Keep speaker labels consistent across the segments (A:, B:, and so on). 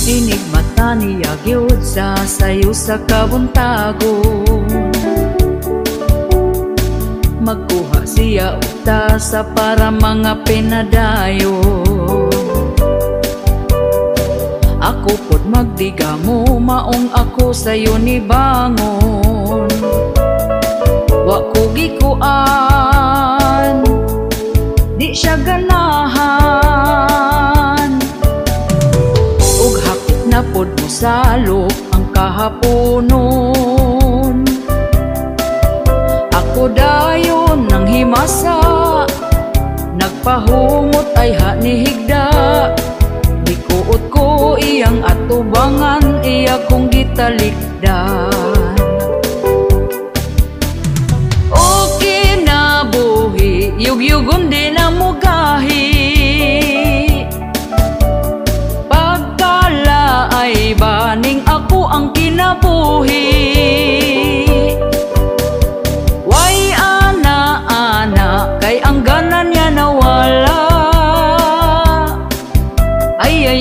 A: Inig mata niya gyud sa sayo sa kabuntagon. Magkuha siya utasa para mga pinadayon. Ako pod magdigamo, maong ako sayo ni bangon. Wa ko gikuan, di siya ganahan. Ug hapit na pod mo salok ang kahaponon. Ako dayon nang himasa, nagpahumot ay hanihigda. Dikuot ko iyang atubangan, iya kong gitalikdan. Okay na buhi, yugyugon di na mugahi. Pagkala ay baning ako ang kinabuhi. Way ana-ana, kay ang ganan niya nawala. Ay,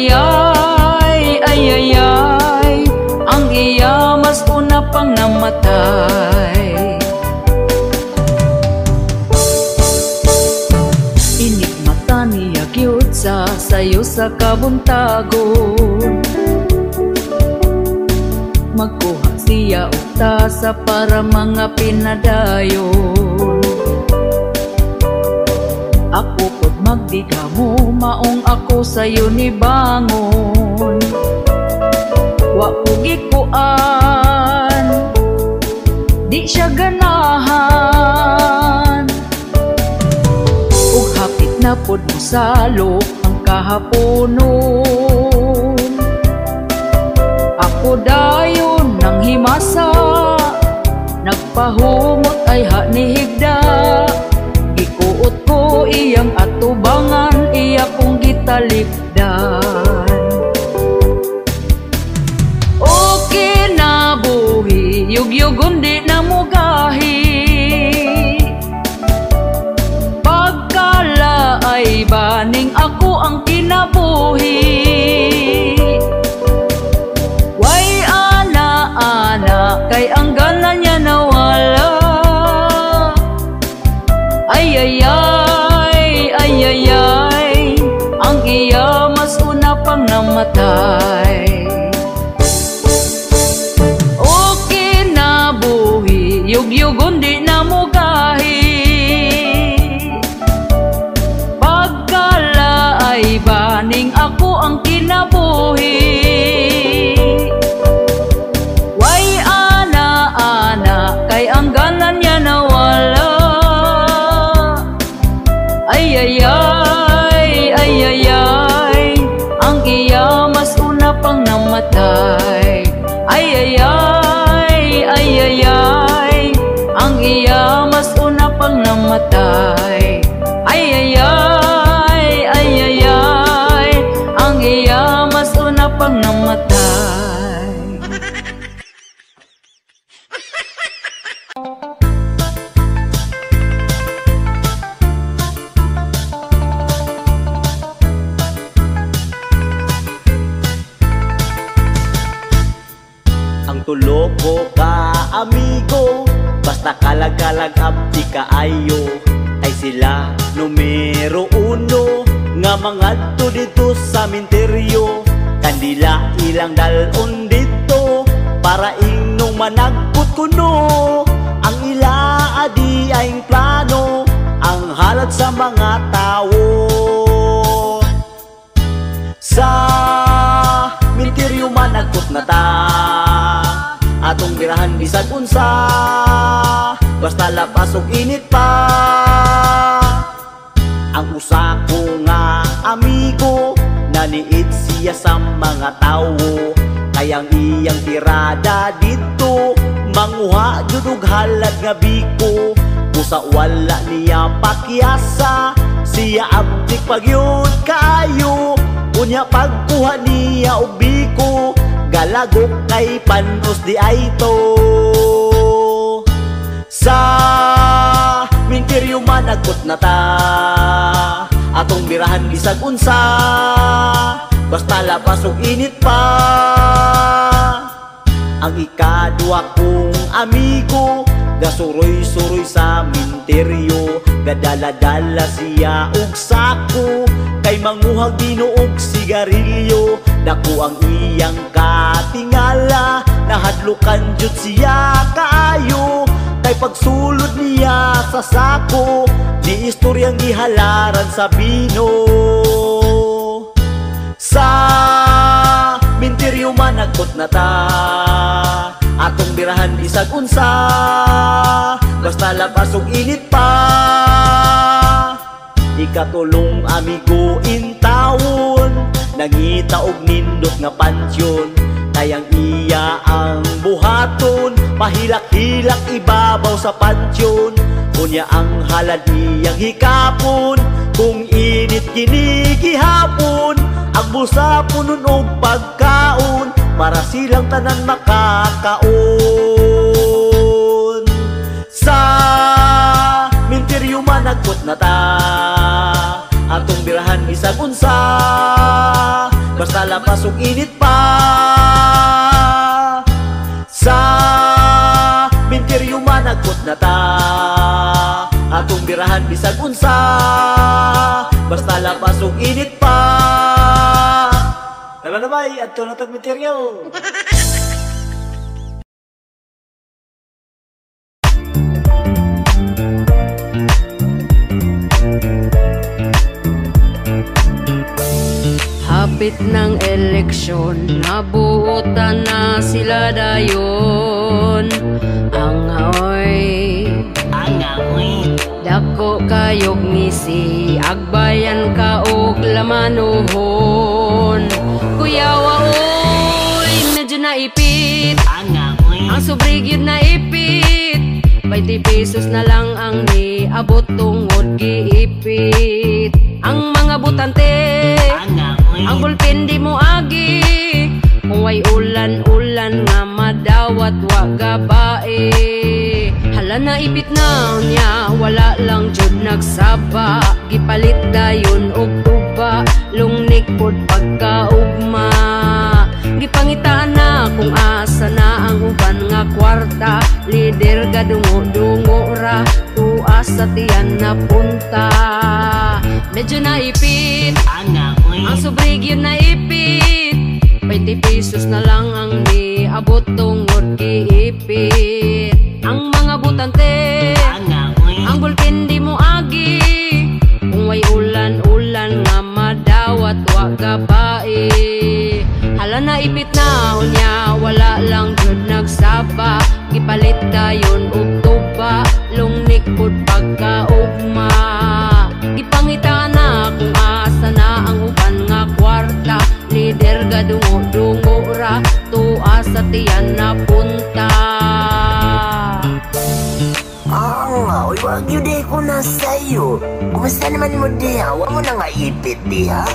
A: ang iya mas una pang namatay. Inig mata niya gyud sa sayo sa kabuntagon. Magkuha siya utasa para mga pinadayon. Ako pod magdigamo, maong ako sayo ni bangon. Wa ko gikuan, di siya ganahan. Ug hapit na pod mo salok ang kahaponon. Ako dayon nang himasa, nagpahumot ay hanihigda. Gikuot ko iyang atubangan, iya kong gitalikdan. Okay na buhi, yugyugon di na mugahi. Pagkala ay baning ako ang kinabuhi. Way ana-ana, kay ang ganan niya nawala. Ay, ang iya mas una pang namatay. Okay na buhi, yugyugon di na mugahi. Pagkala ay baning ako ang kinabuhi. Way ana-ana, kay ang ganan niya nawala. Ay, ang iya mas una pang namatay. Ay, ang iya mas una pang namatay. Ay, ang iya mas una pang namatay.
B: Tulog ko ka amigo, basta kalag-kalag abdi kaayo. Ay sila numero uno, nga mga to dito sa minteryo. Kandila ilang dalon dito, para inong managput kuno. Ang ila adi aing plano, ang halad sa mga tao. Sa minteryo managput na ta, atong birahan bisag unsa, basta lapas og init pa. Ang usa ko nga amigo, naniid siya sa mga tao. Kayang iyang tirada dito, manguha jud og halad nga biko. Busa wala niya pakyasa, siya abdik pagyud kaayo. Unya pagkuha niya og biko, galagok kay panos di ay to. Sa minteryo managot na ta, atong birahan bisag unsa, basta lapas ug init pa. Ang ikadua kong amigo, gasuroy-suroy sa minteryo, gadala-dala siya og sako, kay manguhag dino og sigarilyo. Dako ang iyang katingala, nahadlukan jud siya kaayo, kay pagsulod niya sa sako, di istoryang gihalaran sa bino. Sa minteryo managot na ta, atong birahan bisag unsa, basta lapas ug init pa. Ikatulong amigo in taon, nangita og nindot nga pansyon, kayang iya ang buhaton, pahilak-hilak ibabaw sa pansyon. Kunya ang halad iyang hikapon, kung init kini gihapon, ang busa punon og pagkaon, para silang tanan makakaon. Sa minteryo managot na ta, atong birahan bisag unsa, basta lapas ug init pa. Sa minteryo managot na ta, atong birahan bisag unsa, basta lapas ug init pa. Tara na bay, ato na tag minteryo.
A: Hapit ng eleksyon, nabuotan na sila dayon. Angaoy, dako kayog ngisi, agbayan ka og lamanuhon. Kuyawa oy, medyo naipit, ang sobrigid na ipit, 20 pesos na lang ang niabot tungod giipit. Ang mga butante, ang bulpin di mo agi, kung way ulan-ulan nga madawat wa gabae. Hala na ipit na niya, wala lang jud nagsaba, gipalit dayon og tuba, lungnik pod pagkaugma. Gipangitaan na kung asa na ang uban nga kwarta, lider gadungo-dungo ra, tuas sa tiyan na punta. Medyo naipit, ang sobrigid na ipit, 20 pesos na lang ang niabot tungod giipit. Ang mga butante, ang bulpin di mo agi, kung way ulan-ulan nga madawat wa gabae. Hala na ipit na unya, wala lang jud nagsaba, gipalit dayon og tuba, lungnik pod pagkaugma. Gipangitaan na kung asa na ang uban nga kwarta, lider gadungo-dungo ra, tuas sa tiyan na punta.
C: Uy, wag yun di ko na sa'yo. Kumusta naman mo diha? Huwag mo na nga ipit diha.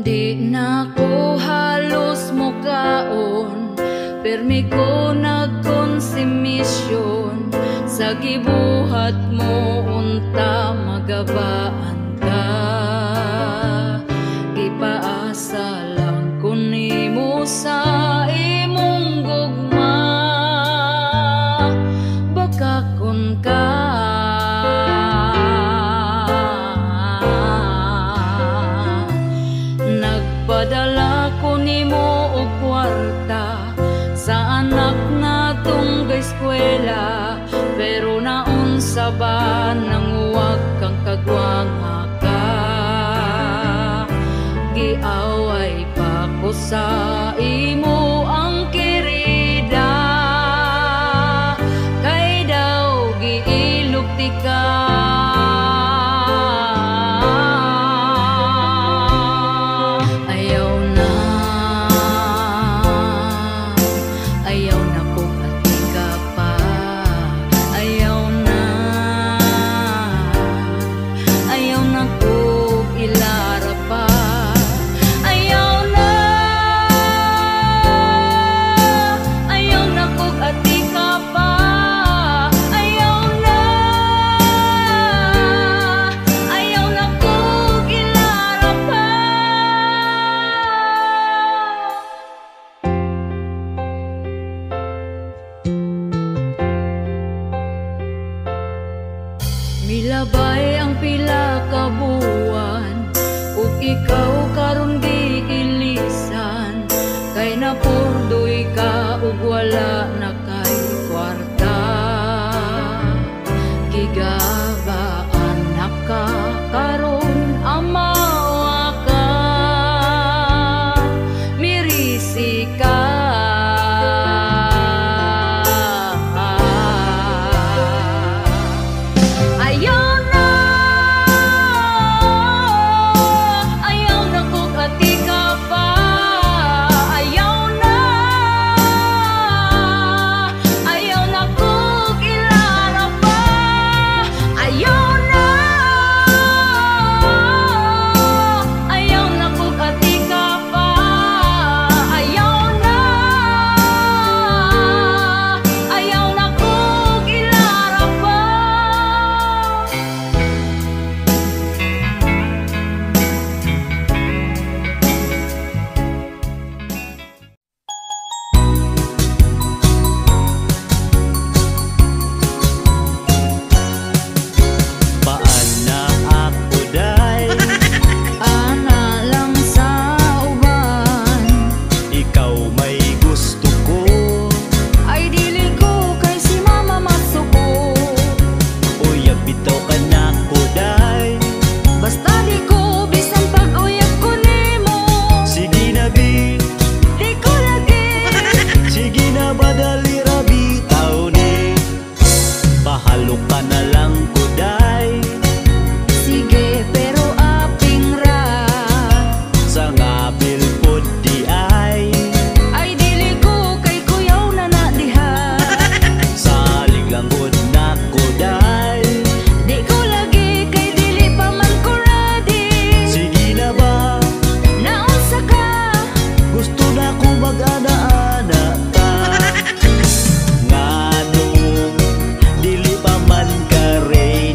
A: Di na ko halos mukaon, permi ko nagkonsumisyon. Sa gibuhat mo unta magabaan ka. Gipaasa lang ko nimo sa imong gugma, baka kun ka. Nagpadala ko nimo og kwarta sa anak natong eskwela, pero naunsa ba nang huwag kang kagwanga ka? Giaway pa ko sa imo ang kirida, kay daw giilugti ka. Milabay ang pila ka buwan, ug ikaw karon giilisan, kay napurdoy ka ug wala na kay kwarta. Gigabaan na ka karon amawa ka, mirisi ka.
B: Ngano dili pa man kare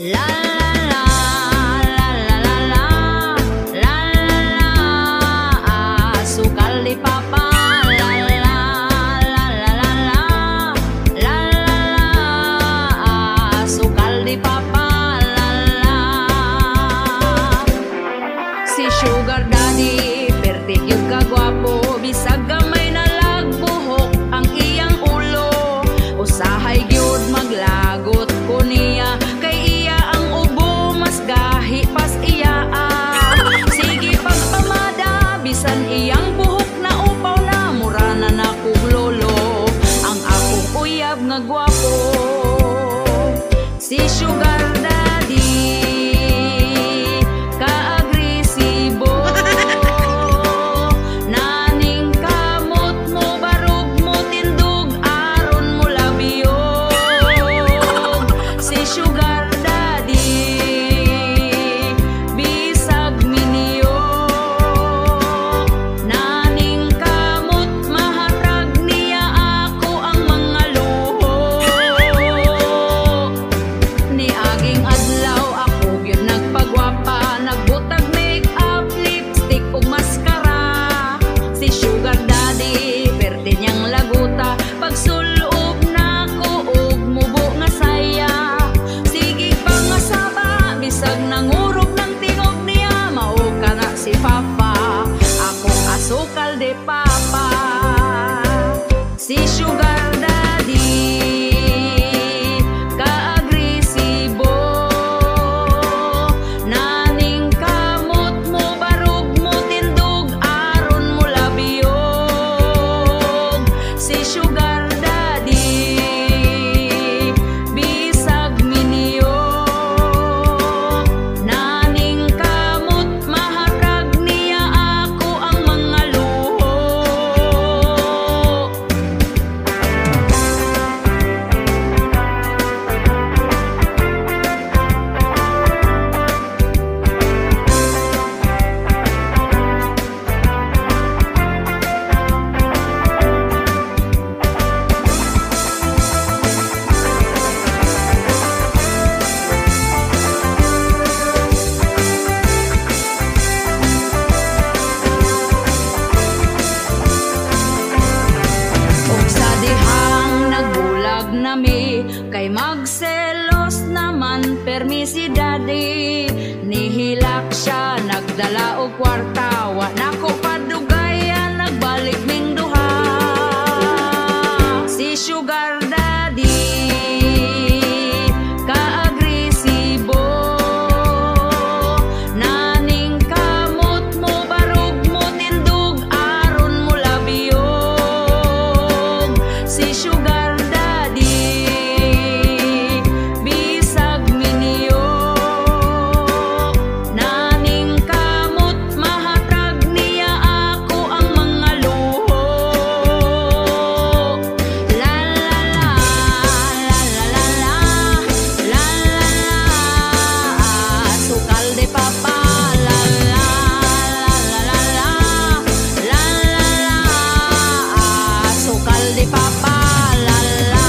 A: La la la la la la la la sukal di papa. La la la la la la la sukal di papa. La la si sugar daddy pertik yung kagwapo bisag gamay na lagbuhok ang iyang ulo usahay gyud maglagot ko niya kay iya ang ubo mas gahi pas iya sige pagpamada bisan iyang buhok na upaw na mura na nakong lolo ang akong uyab nga gwapo si sugar daddy kaagresibo naning kamot mo barog mo tindog aron mo labiyog si sugar daddy bisag miniyog naning kamot mahatag niya ako ang mga luho ni aging adlaw ako gyud nagpagwapa nagbutag make-up lipstick ug maskara si sugar daddy perde niyang laguta pagsulob nako og mubo nga saya sige pa nga saba bisag nangurog ng tingog niya mao kana si papa akong asukal de papa si sugar daddy kaagresibo naning kamot mo barog mo tindog aron mo labiyog si sugar daddy bisag miniyog naning kamot mahatag niya ako ang mga luho ug sa dihang nagbulag nami kay magselos naman permi si daddy nihilak siya nagdala og kwarta wa nako padugayan nagbalik ming duha si sugar daddy kaagresibo naning kamot mo barog mo tindog aron mo labiyog si sugar daddy bisag miniyog naning kamot mahatag niya ako ang mga luho la la la la la la la la la sukal de papa la la la la la la la sukal de papa la la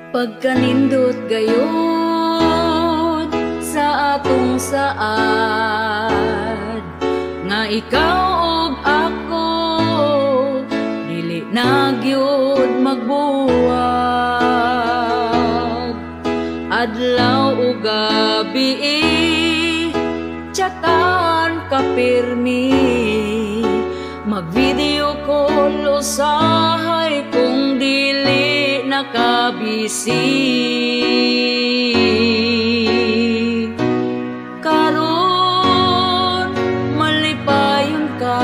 A: pagkanindot gayud sa atong saad nga ikaw ug ako dili na gyud magbuwag adlaw ug gabi chatan ka pirmi mag-video call usahay kung dili nakabisi karon malipayon ka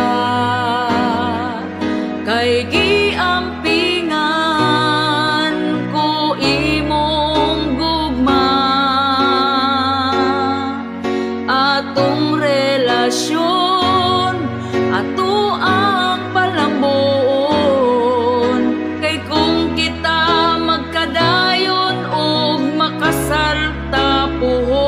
A: kay giampingan ko imong gugma atong relasyon ato ang palambon. Kay kung kita magkadayon og makasal tapuhon,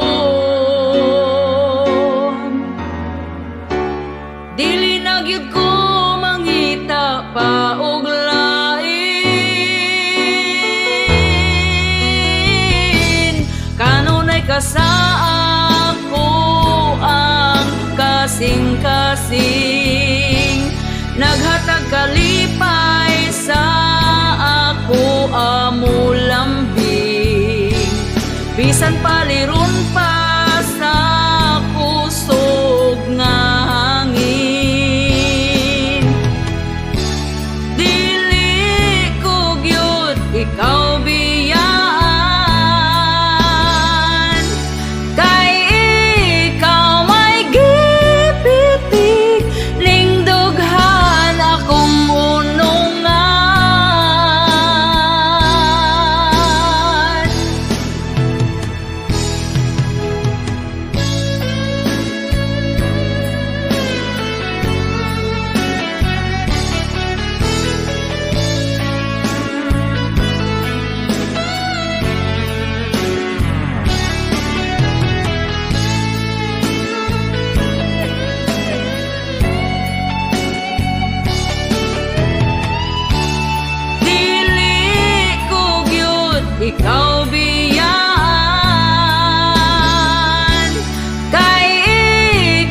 A: dili na gyud ko mangita pa og lain. Kanunay ka sa ako ang kasing-kasing, naghatag kalipay sa ako amo lambing. Bisan paliron pa sa kusog nga hangin, dili ko gyud ikaw biyaan. Kay ikaw may gipitik, lingdughan akong unungan. Dili ko gyud ikaw biyaan. Kay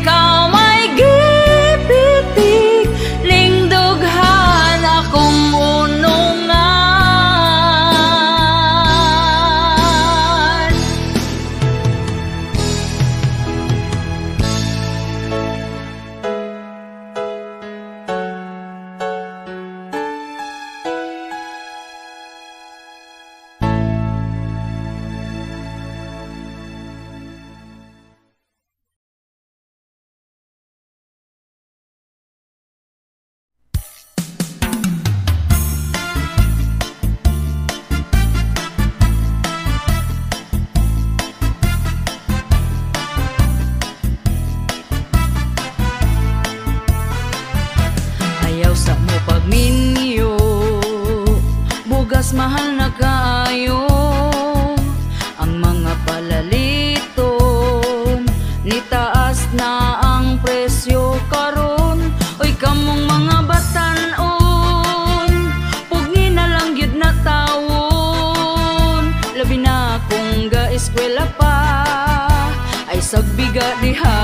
A: ikaw may gipitik, lingdughan akong unungan. Ayaw sa mo pagminyo, bugas mahal na kaayo. Ang mga palaliton, nitaas na ang presyo karon. Oy kamong mga batan-on, pugni na lang gyud na tawon. Labi na kung ga-eskwela pa, ay sagbiga diha.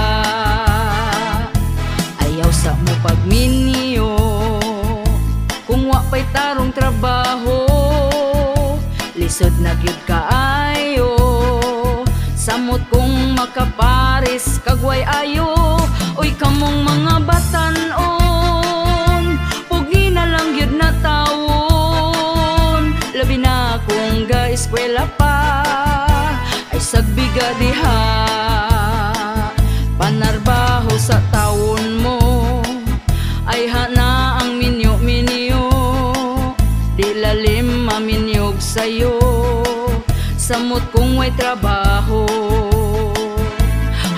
A: Ayaw sa mo pagminyo, kung wa pa'y tarong trabaho, lisod na gyud kaayo. Samot kung makaparis kagway ayo. Oy kamong mga batan-on, pugi na lang gyud na tawon. Labi na kung ga-eskwela pa, ay sagbiga diha. Panarbaho sa tawon mo, ay hana ang minyo-minyo. Di lalim maminyog sa'yo, samot kung may trabaho.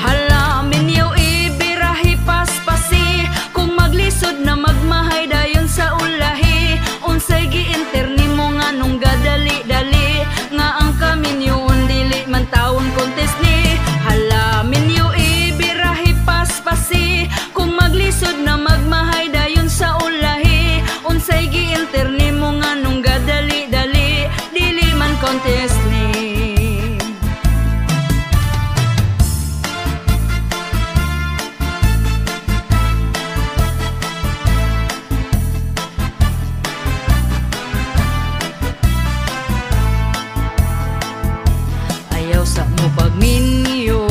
A: Hala minyo ibirahi paspasi, kung maglisod na magmahay dayon sa ulahi. Unsay gi-interni mo nga nung gadali-dali, nga ang kaminyoon dili man tawon contest ni. Hala minyo ibirahi paspasi, kung maglisod na magmahay dayon sa ulahi. Unsay gi-interni mo nga nung gadali-dali, dili man contest ni. Ayaw sa mo pagminyo,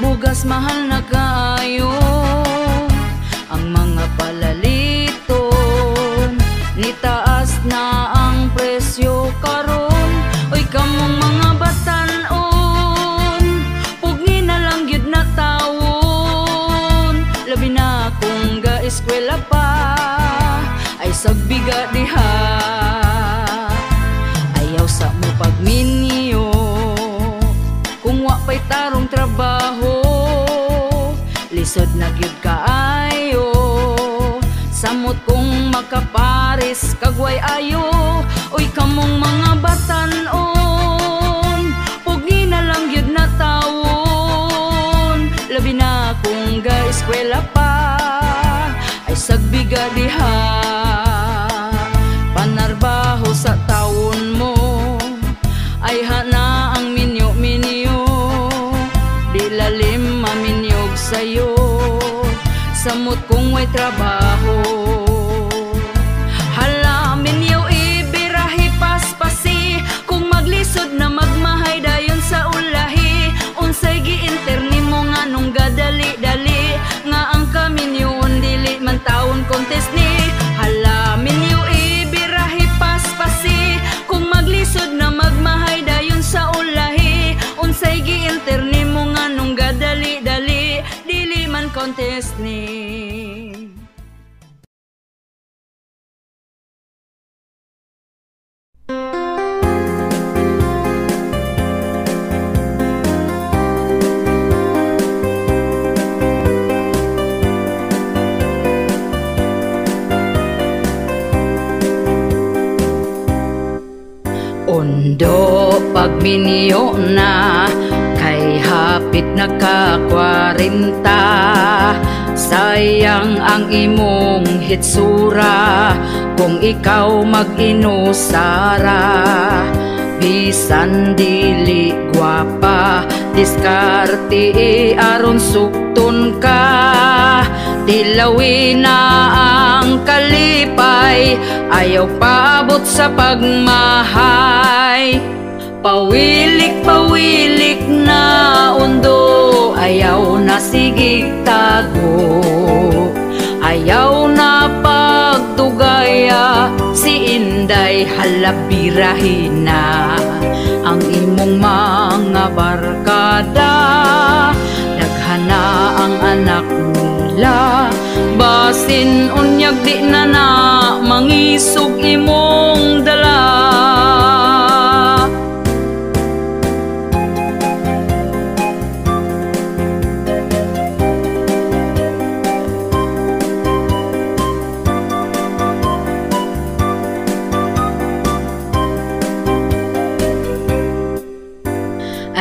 A: bugas mahal na kaayo. Ang mga palaliton, nitaas na ang presyo karon. Oy kamong mga batan-on, pugni na lang gyud na tawon. Labi na kung ga-eskwela pa, ay sagbiga diha. Ayaw sa mo pagminyo, kung wa pa'y tarong trabaho, lisod na gyud kaayo. Samot kong makaparis kagway ayo. Uy kamong mga batan-on, pugi na lang gyud na taon. Labi na kung ga-eskwela pa, ay sagbiga diha. Panarbaho sa taon mo, ay hana ang minyo-minyo. Di lalim maminyog sa'yo, samot kung may trabaho. Hala minyo ibirahi paspasi, kung maglisod na magmahay dayon sa ulahi. Unsay gi-interni mo nga nung gadali-dali, nga ang kaminyoon dili man taon contest ni. Hala minyo ibirahi paspasi, kung maglisod na magmahay dayon sa ulahi. Unsay gi-interni mo nga nung gadali-dali, dili man contest ni. Ondo pagminyo na, kay hapit na ka 40. Sayang ang imong hitsura, kung ikaw mag-inusara. Bisan dili gwapa, diskarte aron sukton ka. Dilawin na ang kalipay, ayaw paabot sa pagmahay. Pawilik-pawilik na undo, ayaw na sigig tago. Ayaw na pagtugaya, si Inday halabirahin na. Ang imong mga barkada, daghana ang anak nila. Basin unyag di na na, mangisog imong dala.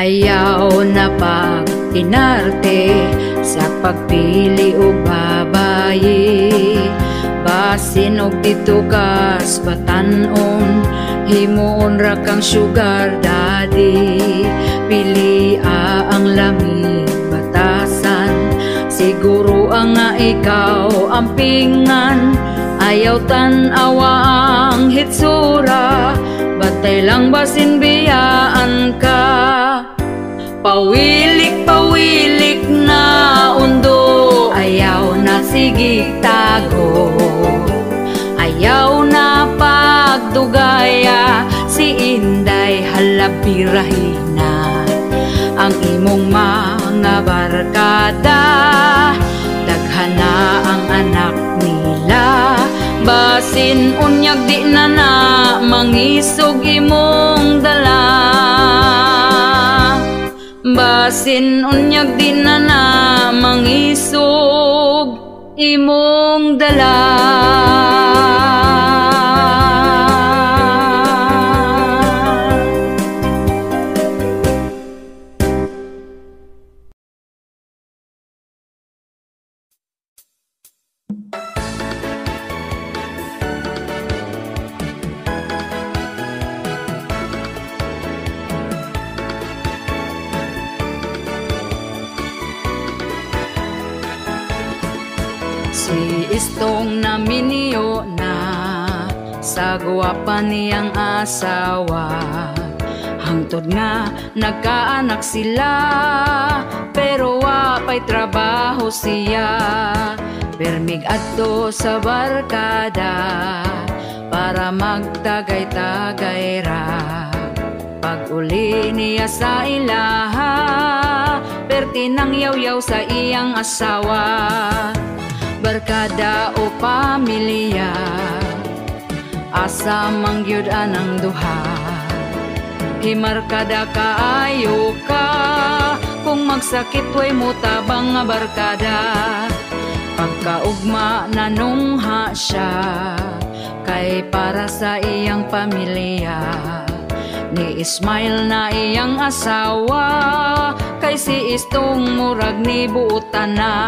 A: Ayaw na pag-inarte sa pagpili o babayi. Basin og dito kas batanon, himuon ra kang sugar daddy. Pili ang lamig batasan, siguro ang nga ikaw ang pingan. Ayaw tan-awa ang hitsura, batay lang basin biyaan ka. Pawilik-pawilik na undo, ayaw na sigig tago. Ayaw na pagdugaya, si Inday halabirahin na. Ang imong mga barkada, daghana ang anak nila. Basin unyag di na na, mangisog imong dala. Basin unyag di na na, mangisog imong dala. Si Istong na minyo na, sa gwapa niyang asawa. Hangtod nga nagkaanak sila, pero wapay trabaho siya. Permig adto sa barkada, para magtagay-tagay ra. Pag uli niya sa ilaha, perti nang yaw-yaw sa iyang asawa. Barkada o pamilya, asa mangyud anang duha. Himarkada kaayo ka, kung kung magsakit way mutabang nga barkada. Pagkaugma nanungha siya, kay para sa iyang pamilya. Ni Ismail na iyang asawa, kay si Istong murag ni buutan na.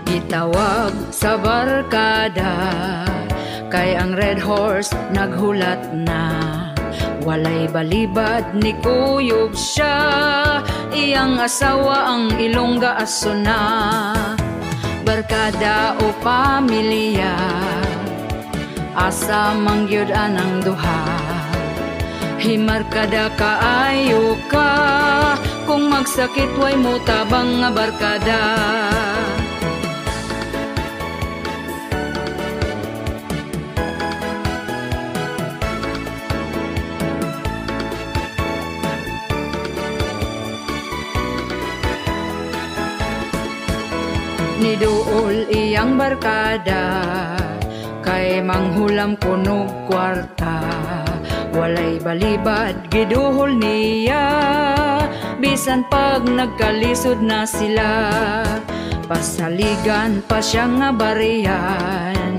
A: Gitawag sa barkada, kay ang Red Horse naghulat na. Walay balibad ni kuyog siya, iyang asawa ang ilongga aso na. Barkada o pamilya, asa mangyud anang duha. Himar kada kaayo ka, kung magsakit way mutabang nga barkada. Niduol iyang barkada, kay manghulam kunog kwarta. Walay balibad giduhol niya, bisan pag nagkalisod na sila. Pasaligan pa siya nga bariyan,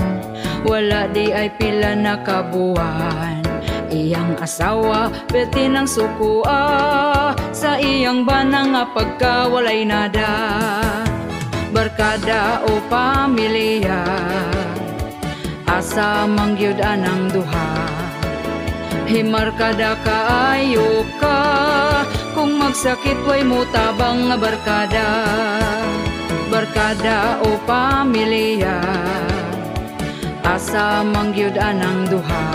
A: wala di ay pila na kabuan. Iyang asawa peti ng sukua, sa iyang banang nga pagkawalay nada. Barkada o pamilya, asa mangyud anang duha. Himar kada kaayo ka, kung magsakit way mutabang nga barkada. Barkada o pamilya, asa mangyud anang duha.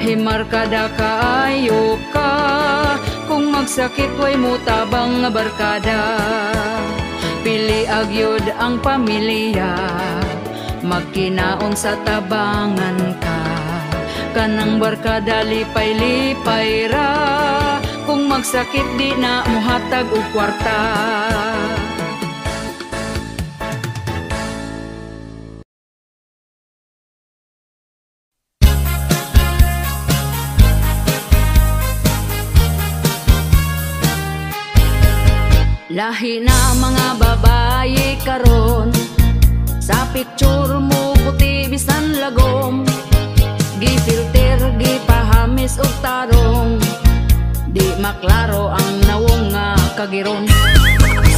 A: Himar kada kaayo ka, kung magsakit way mutabang nga barkada. Pili agyod ang pamilya, magkinaon sa tabangan ka. Kanang barkada lipay-lipay ra, kung magsakit di na muhatag og kwarta. Lahi na mga babaye karon, sa picture mo puti bisan lagom. Gifilter, gipahamis og tarong, di maklaro ang nawong nga kagiron.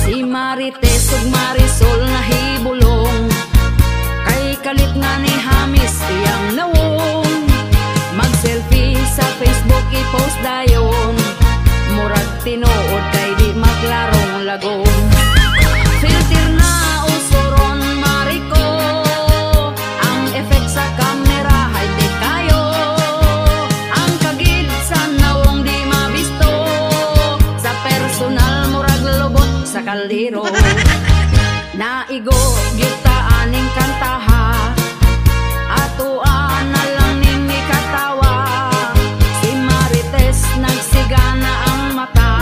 A: Si Marites ug Marisol na hibulong, kay kalit nga ni hamis iyang nawong. Mag-selfie sa Facebook i-post dayon, murag tinuod kay di maklarong lagom. Filter na usuron mariko, ang effect sa camera high-tech kayo. Ang kagid sa nawong di mabisto, sa personal murag lubot sa kaldero. Naigo gyuta aning kantaha, atuan na lang ning mikatawa. Si Marites nagsigana ang mata,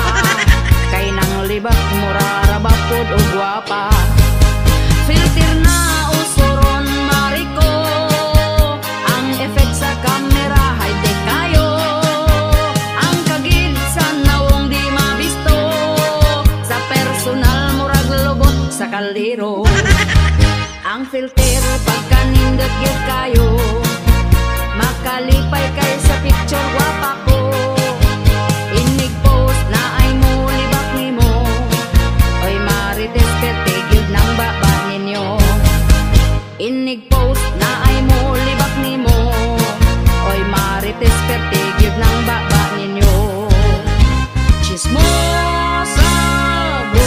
A: kay nang libak murarabapod o guwapa. Filter na usuron mariko, ang effect sa camera high-tech kayo. Ang kagid sa nawong di mabisto, sa personal murag lubot sa kaldero. Ang filter pagkanindot gyud kayo, makalipay kay sa picture guwapa ko. Inig post na ay mo libak nimo, oy Marites pete gyud nang baba ninyo. Inig post na ay mo libak nimo, oy Marites pete gyud nang baba ninyo. Chismosa bo.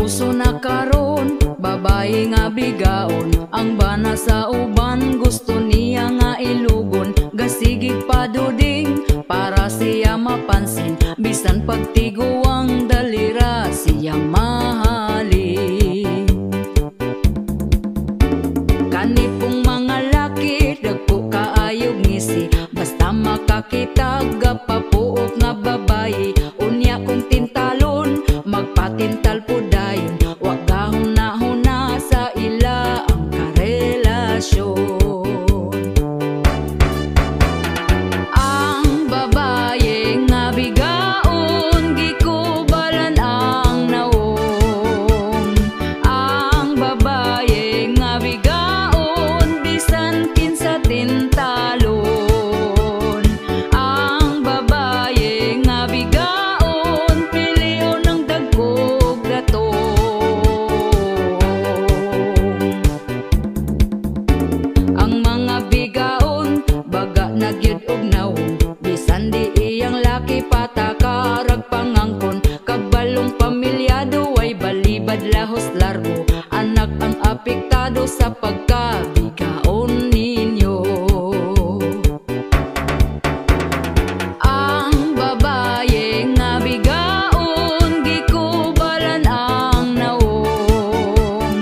A: Uso na karon, babae nga bigaon, ang bana sa uban gusto niya nga ilugon. Gasigig paduding para siya mapansin, bisan pagtiguang dalira siya mahalin. Kanipong mga laki dagpo kaayog magpakitag gapapuok nga babayi. Unya kong tintalon magpatintal po dayon, wag gahuna-huna sa ila ang karelasyon. Ang babaye nga bigaon gikubalan ang nawong. Ang babaye nga bigaon bisan kinsa tintalon. Ang babaye nga bigaon pilion ng dagkog datong. Ang mga bigaon baga nagyud og nawong, bisan di iyang laki patakarag pangangkon. Kabalong pamilyado ay balibad lahos largo, anak ang apektado sa pagkabigaon ninyo. Ang babaye nga bigaon gikubalan ang nawong.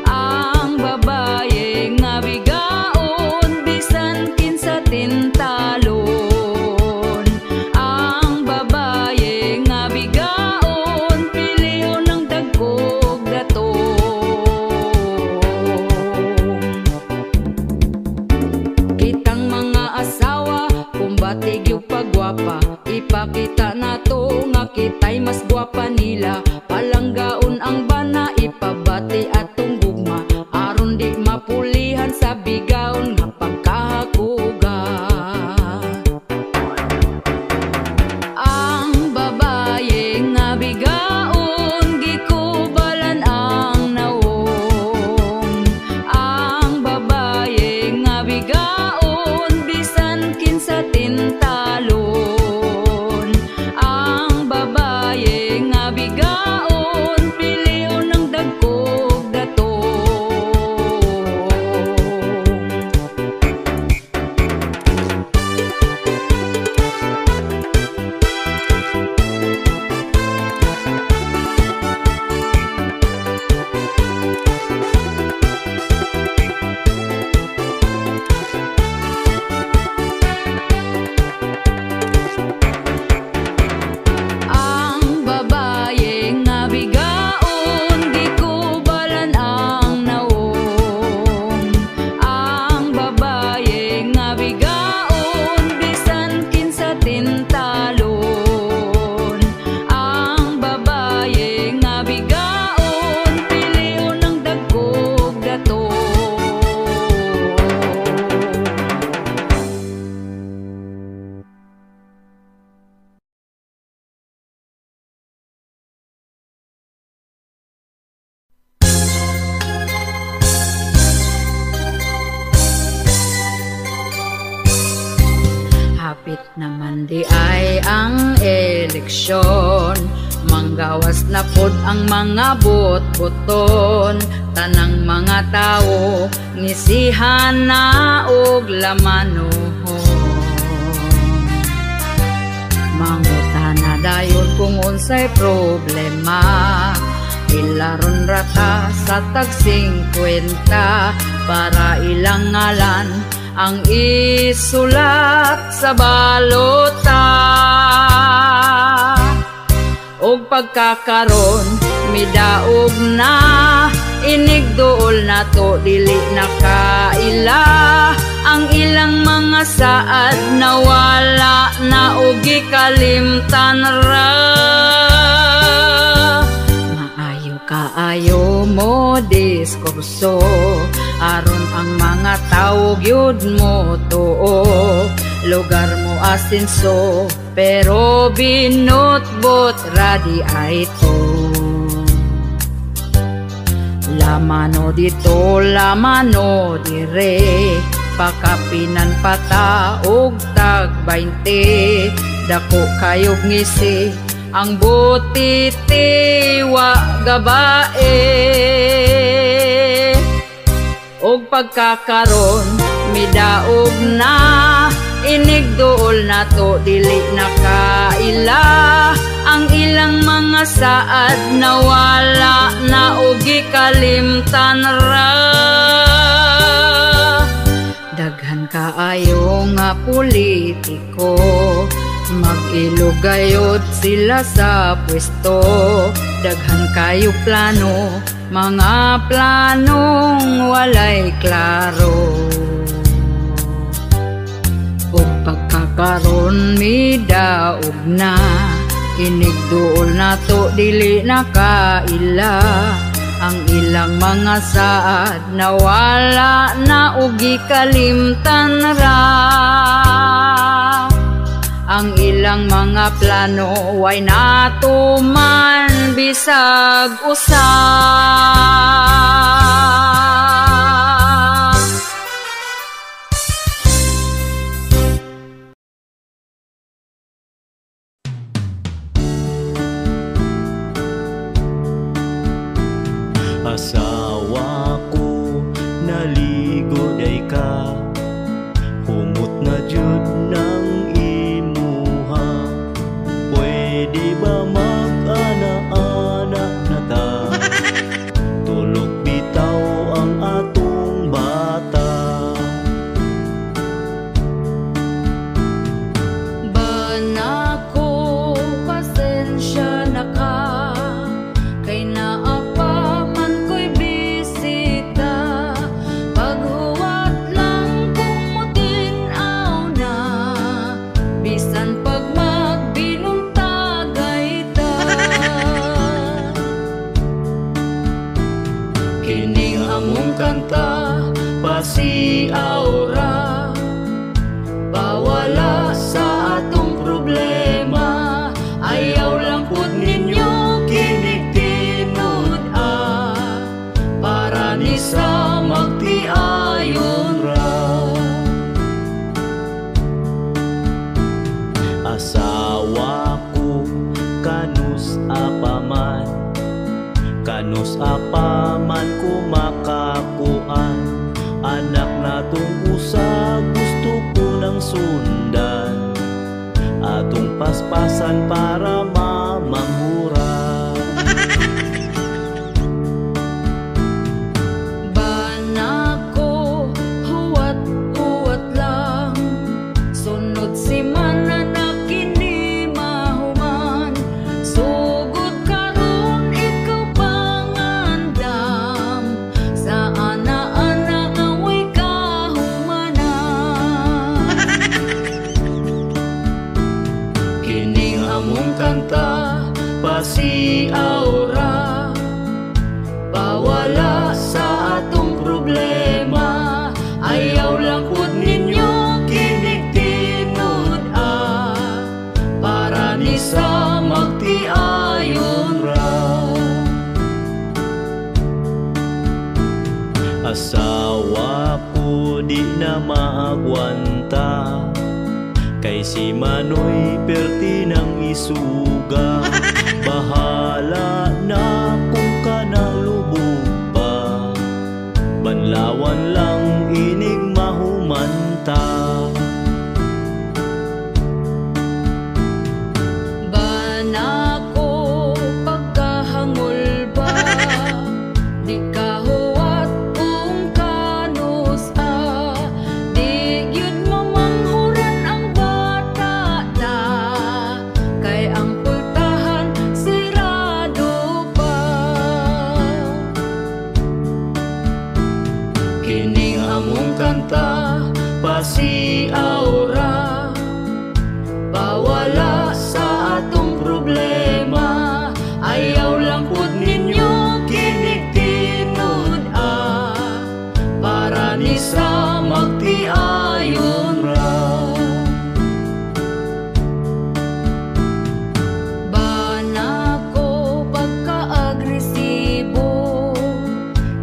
A: Ang babaye nga bigaon bisan kinsa tintalon. Ang babaye nga bigaon pilion ng dagkog datong. Kitang mga asawa kumbatig yung pagwapa, ipakita nato nga kita'y mas gwapa nila. Palanggaon ang bana ipabati atong gugma, aron di mapulihan sa bigaon nga pagkahakuga. Ang babaye nga bigaon gikubalan ang nawong. Ang babaye nga bigaon bisan kinsa tintalon. Ang babaye nga bigaon pilion ng dagkog datong. Ang babaye nga bigaon gikubalan ang nawong. Ang babaye nga bigaon bisan kinsa tintalon. Ang babaye nga bigaon pilion ng dagkog datong. Hapit naman di ay ang eleksyon, manggawas na pod ang mga bot-boton. Tanang mga tao ngisihan na og lamanon. Mangutana dayon kung unsay problema, ilaron rata sa tag 50 para ilang ngalan ang isulat sa balota. Og pagkakaron midaog na, inigdool na to dili nakaila. Ang ilang mga saad nawala na og gikalimtan ra. Kaayo mo diskurso, aron ang mga tao gyud mo tuo. Lugar mo asinso, pero binutbot radi ay to. Lamano dito, lamano dire, pakapinan pata og tag 20. Dako kayog ngisi ang butiti wa gabae. Og pagkakaron midaog na, inigdool na to dili nakaila. Ang ilang mga saad nawala na og gikalimtan ra. Daghan ka kaayo nga politiko, mag-ilugayod sila sa pwesto. Daghan kayo plano, mga planong walay klaro. O pagkakaroon mi daog na, inigduol na to dili na kaila. Ang ilang mga saad nawala na ugi kalimtan ra. Ang ilang mga plano way natuman bisag usa.
B: Asawa ko naligo day ka, humot na jud ng imuha. Pwede ba mag-ana-anak na ta? Tulog bitaw ang atong bata.
A: Banako, pasensya na ka, kay naapa man ko'y bisita. Paghuwat lang kung mutinaw na, bisan pag magbinuntagay ta. Kining among kanta, pasiaw ra, pawala sa atong problema. Ayaw lang pud ninyo kinig-tinud para ni sa magtiayon ra.
B: Asawa ko kanus apaman, kanus apaman kumakakuan. Anak natong usa gusto ko nang sundan, atong paspasan para mamangura.
A: Banako, huwat-huwat lang, sunod si mana na kini mahuman. Sugod karon ikaw pangandam, sa ana-ana nga way kahumanan. Kining among kanta, pasiaw ra, pawala sa atong problema. Ayaw lang pud ninyo kinig-tinud para ni sa magtiayon ra.
B: Asawa ko di na maagwanta, kay si Manoy perti ng isuga. Bahala na kung kanalubog pa, banlawan lang inig mahumanta.
A: Banako, pagkahangol ba, di kahuwat kung kanus di gyud mamanghuran ang bata da, kay ang pultahan sirado pa. Kining among kanta, pasiaw ra, pawala sa atong problema. Ayaw lang pud ninyo kinig-tinud para ni sa magtiayon ra. Banako, pagka-agresibo,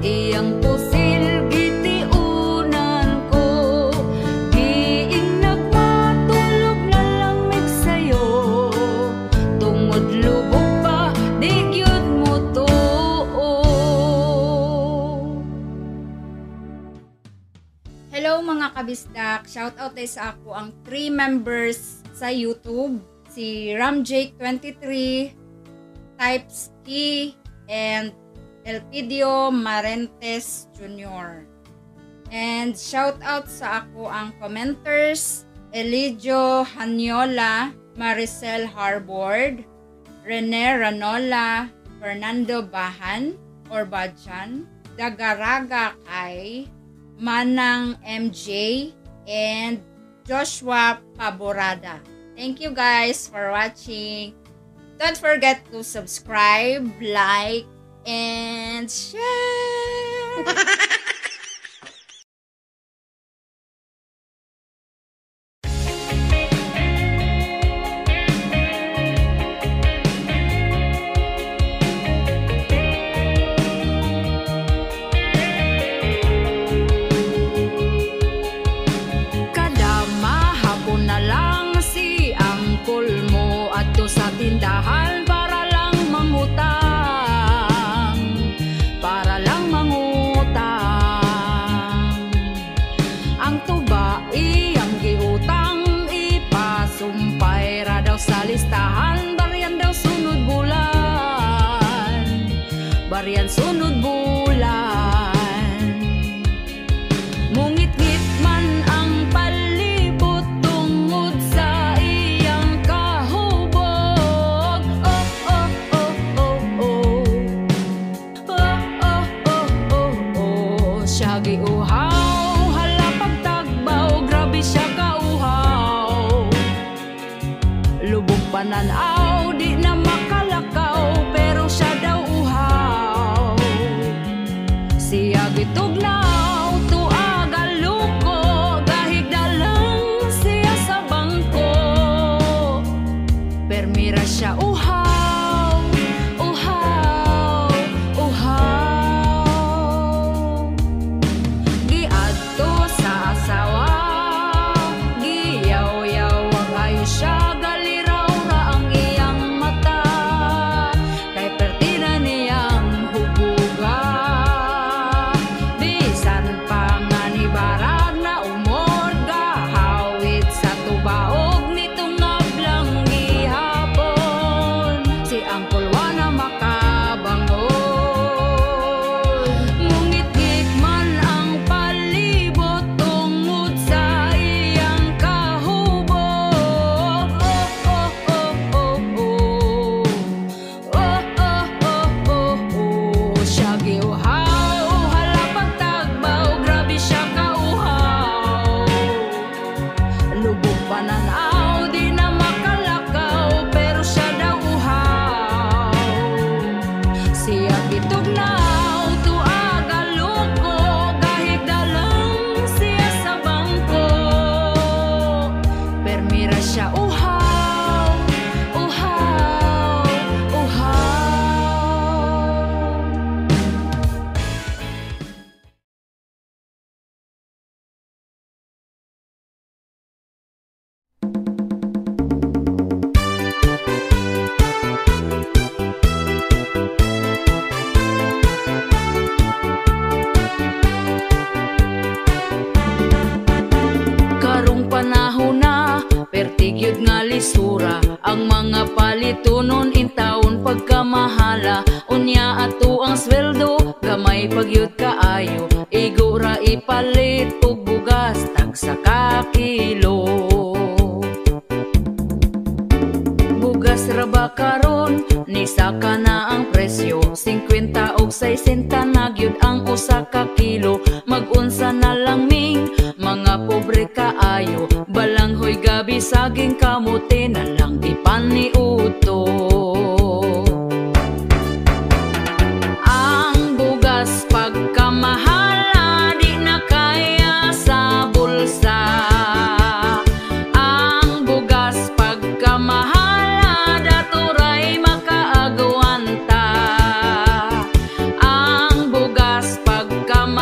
A: iyang pusil gitiunan ko. Giing nagmatulog na lamig sa'yo, tungod lubog pa, di gyud mo tuo.
D: Hello mga kabistak! Shoutout tayo sa ako ang 3 members sa YouTube. Si Ramjake23, Types-Key, and Elpidio Marentes Jr. And shout out sa ako ang commenters, Eligio Hanyola, Maricel Harbord, Rene Ranola, Fernando Bahan or Badjan, Dagaraga Kai, Manang MJ, and Joshua Paborada. Thank you guys for watching. Don't forget to subscribe, like, and share.
A: Sa tindahan para lang mangutang, para lang mangutang. Ang tuba iyang giutang, ipasumpay ra daw sa listahan. Baryan daw sunod bulan, baryan sunod bulan. Mungit-ngit man ang palibot tungod sa iyang kahubog. Siya giuhaw, hala pagtagbaw, grabe siya kauhaw. Lubog pananaw, di na makalakaw, pero siya daw uhaw. Siya gitugnaw, tuag aluko, gahig na lang siya sa bangko. Permira siya uhaw, uhaw, uhaw. Giadto sa asawa, giyaw-yaw ang ayo siya, galiraw ra ang iyang mata. Kay pertina niyang hubuga, bisan pa nga ni barag na umod, gahawit sa tubaog nitong ngablang gihapon. Si Angkol Wana makabangon, mungit-ngit man ang palibot tungod sa iyang kahubog. Siya giuhaw, hala pagtagbaw, grabe siya kauhaw. Lubog pananaw, di na makalakaw, pero siya daw uhaw. Siya gitugnaw, tuag aluko, gahig na lang siya sa bangko. Permira siya uhaw, uhaw, uhaw. Karong panahon na, pertigyod nga lisura, ang mga palitunon intawon pagkamahala. Unya ato ang sweldo, gamay pagyud kaayo, igo ra ipalit og bugas tagsa ka kilo. Bugas ra ba karon, ni saka na ang presyo, 50 og 60 na gyud ang usa ka kilo. Mag-unsa na lang ming mga pobre kaayo, balanghoy gabi saging kamote na lang ipaniuto. Ang bugas pagkamahala, di na kaya sa bulsa. Ang bugas pagkamahala, daturay makaagwanta. Ang bugas pagkamahala,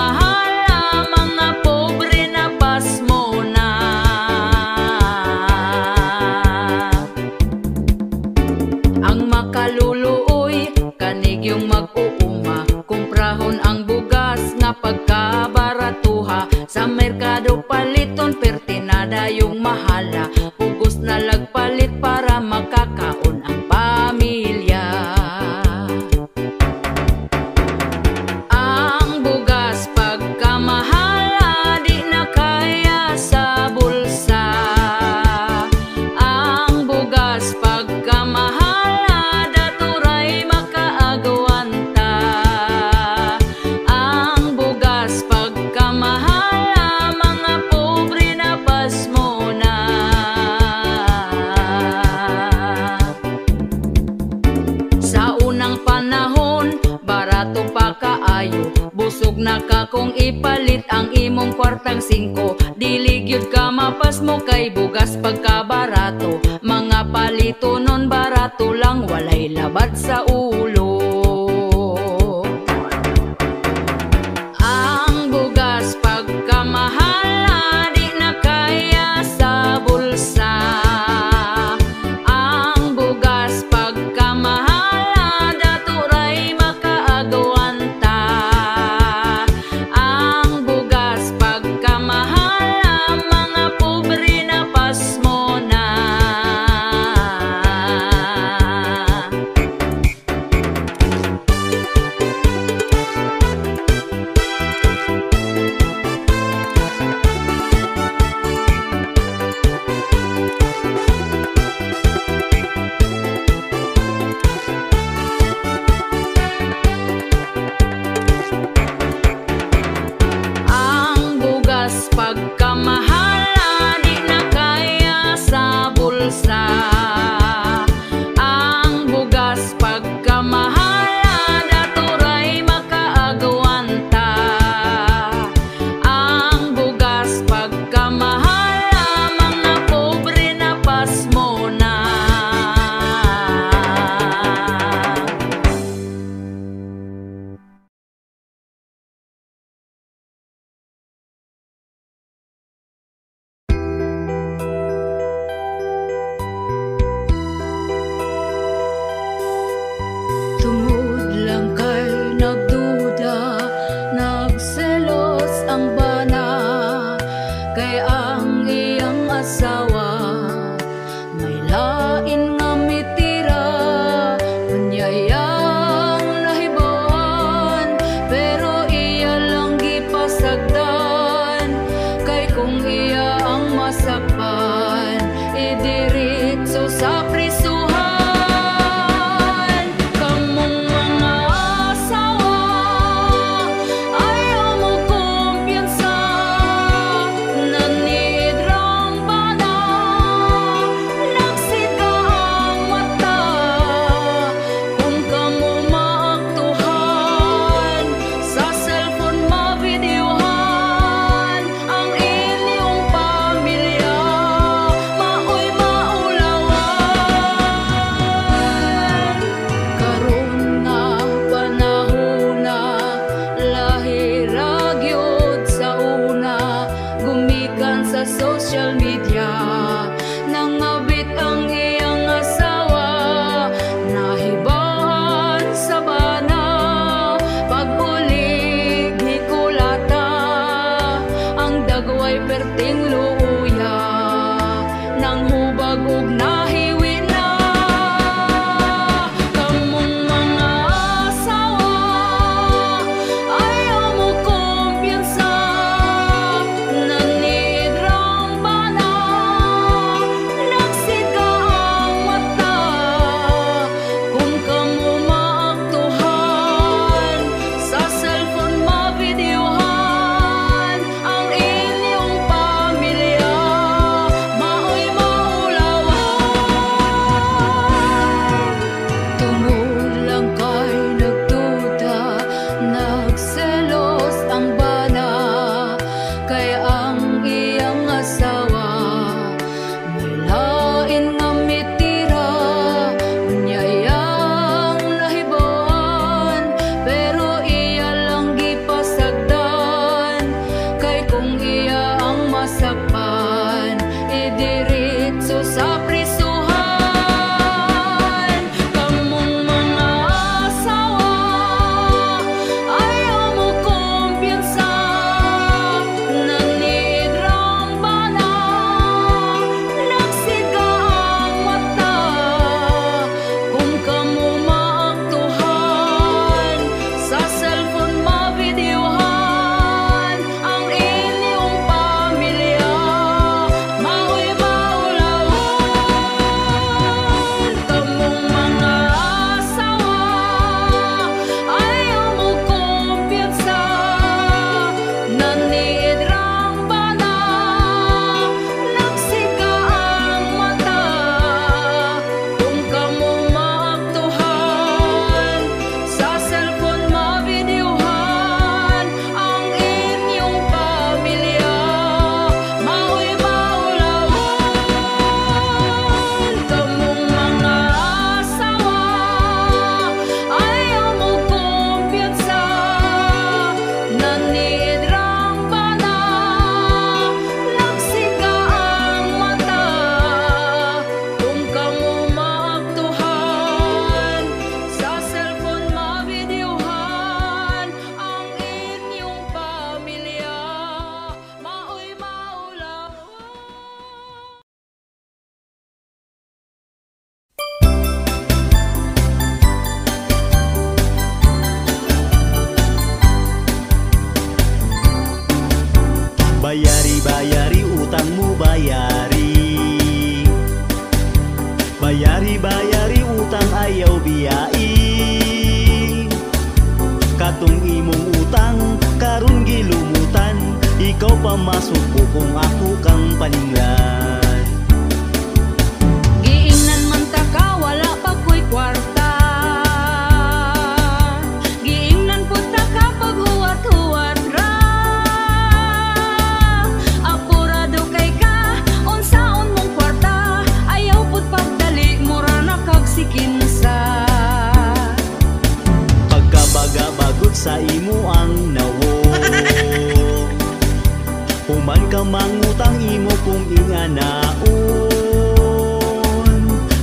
A: bugas pagkamahala daturay makaagawanta. Ang bugas pagkamahala mga pobre na pasmo na. Sa unang panahon barato pa kaayo, busog na ka kung ipalit ang imong kwartang 5. Dili gyud ka mapasmo kay bugas pagkabarato. Mga palito nun barato lang, walay labad sa ulo. Ang bugas pagkamahala di na kaya sa bulsa. Ang bugas pagkamahala daturay makaagawanta. Ang bugas pagkamahala mga pobre na pasmo na. Ang bugas pagkamahala di na kaya sa bulsa. Ang bugas pagkamahala daturay makaagawanta. Ang bugas pagkamahala mga pobre na pasmo na. Tungod lang kay nagduda, nagselos ang bana, kay ang iyang asawa may lain nga mitira. Unyayang nahibawan, pero iya lang gipasagdan, kay kung iya ang masakpan, idiritso sa prisuhan. Kamong mga asawa, ayaw mo kumpiyansa, nanidrang bana, nagsigaan
B: Bayari utang ayaw biyai, katong imong utang karon gilumutan. Ikaw pa masuko kung ako kang paninglan.
A: Giingnan man ta ka wala pa ko'y kwarta, giingnan po ta ka pag huwat-huwat ra. Apurado kay ka unsaon mong kwarta, ayaw pud pagdali mura na kag sikinsa.
B: Pagkabaga-bagot sa imo ang nawo, human ka mangutang imo kung inganaon.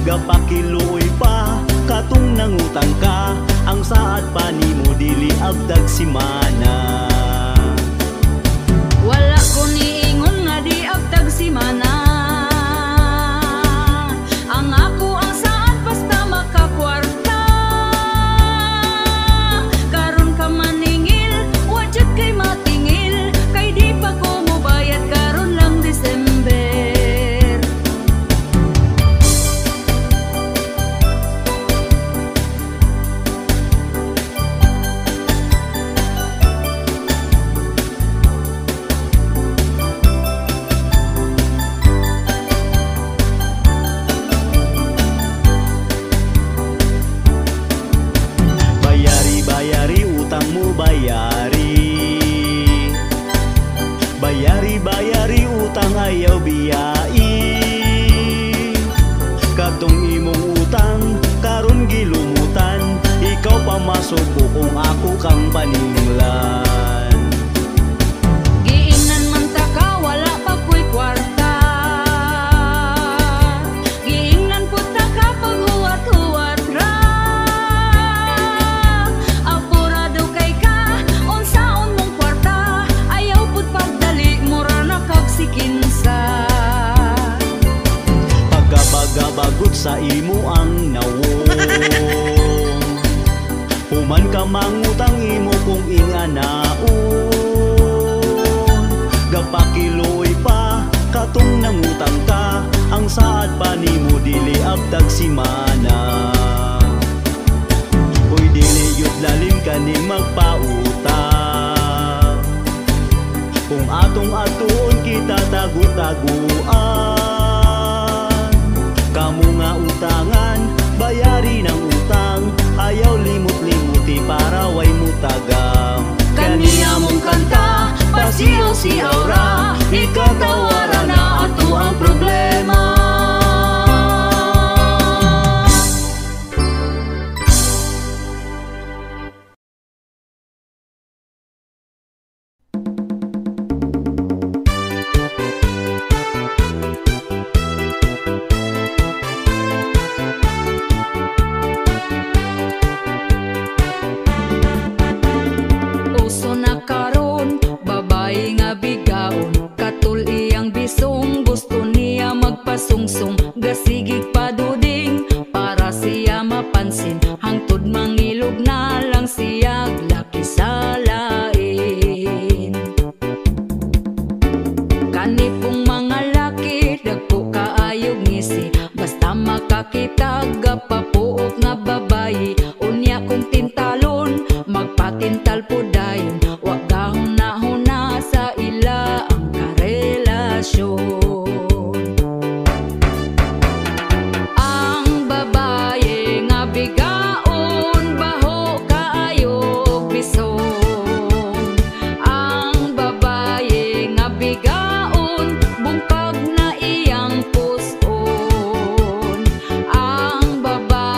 B: Gapakiluoy pa katong nangutang ka, ang saad pa nimo dili abdag simana.
A: Wala ko niingon nga di abtag si mana, ang ako ang saan basta makakwarta. Karon ka maningil, wajud kay matingil, kay di pa ko mobayad karon lang December.
B: Bayari utang mo bayari, bayari utang ayaw biyai. Katong imong utang karon gilumutan, ikaw pa masuko kung ako kang paninglan.
A: Giingnan man ta ka wala pa ko'y kwarta, giingnan po ta ka pag huwat-huwat ra. Apurado kay ka unsaon mong kwarta, ayaw pud pagdali mura na kag sikinsa.
B: Pagkabaga-bagot sa imo ang nawo, human ka mangutang imo kung inganaon. Gapakiloy pa katong nangutang ka, ang saad pa nimo dili abdag simana. Uy dili yut lalim kaning magpautang, kung atong atuon kita tagu-taguan. Kamu nga utangan, bayari ng utang, ayaw limot-limuti para way mutagam.
A: Kaniya mong kanta, pasiyaw-siyaw ra, ikatawara na ato ang problema. Uso na karon, babae nga bigaon, katul iyang bisong, gusto niya magpasungsong, gasigig paduding para siya mapansin, hangtod mangilog na lang siya laki sa lain. Kanipong mga laki, dagko kaayog ngisi, basta makakita gapapuok nga babayi, unya kong tintalon, magpatintal po dayon, wag gahuna-huna sa ila ang karelasyon. Ang babaye nga bigaon, baho kaayog bisong. Ang babaye nga bigaon, bungkag na iyang puson. Ang babaye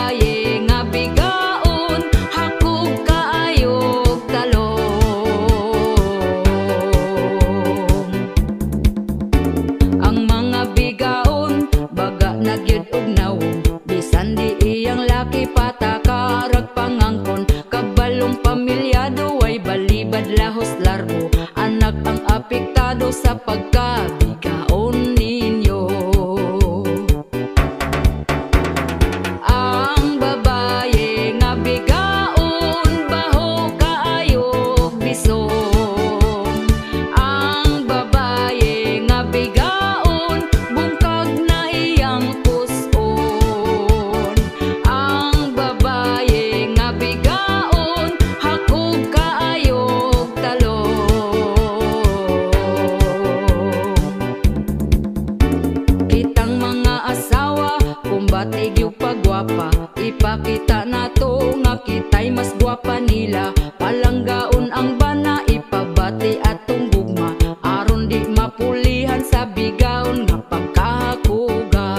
A: pagwapa. Ipakita na to nga kita'y mas gwapa nila. Palanggaon ang bana, ipabati atong gugma. Aron di mapulihan sa bigaon nga pagkahakuga.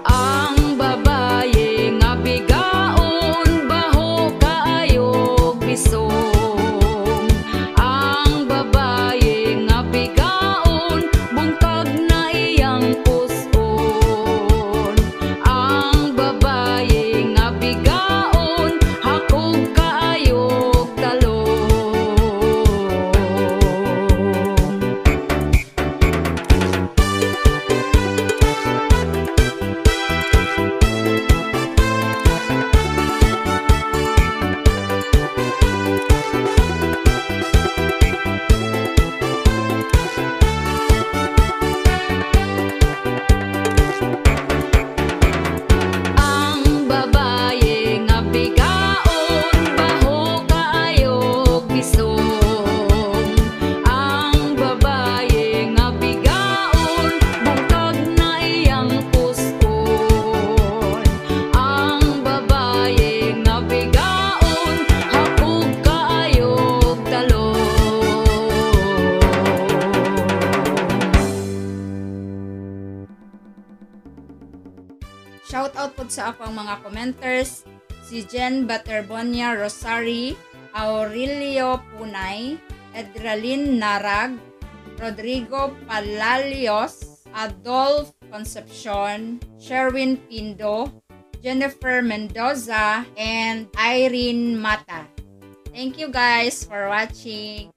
A: Ang babaye nga bigaon, baho kaayog bisong. Ang babaye nga bigaon, bungkag na iyang puson. Ang babaye nga bigaon, hakog kaayog talong. Ang babaye nga bigaon, baho kaayog bisong. Ang babaye nga bigaon, bungkag na iyang puson. Ang babaye nga bigaon, hakog kaayog talong.
D: Shout out po sa ako ang mga commenters, si Jen Baterbonia Rosari, Aurelio Punay, Edralin Narag, Rodrigo Palalios, Adolf Concepcion, Sherwin Pindo, Jennifer Mendoza, and Irene Mata. Thank you guys for watching.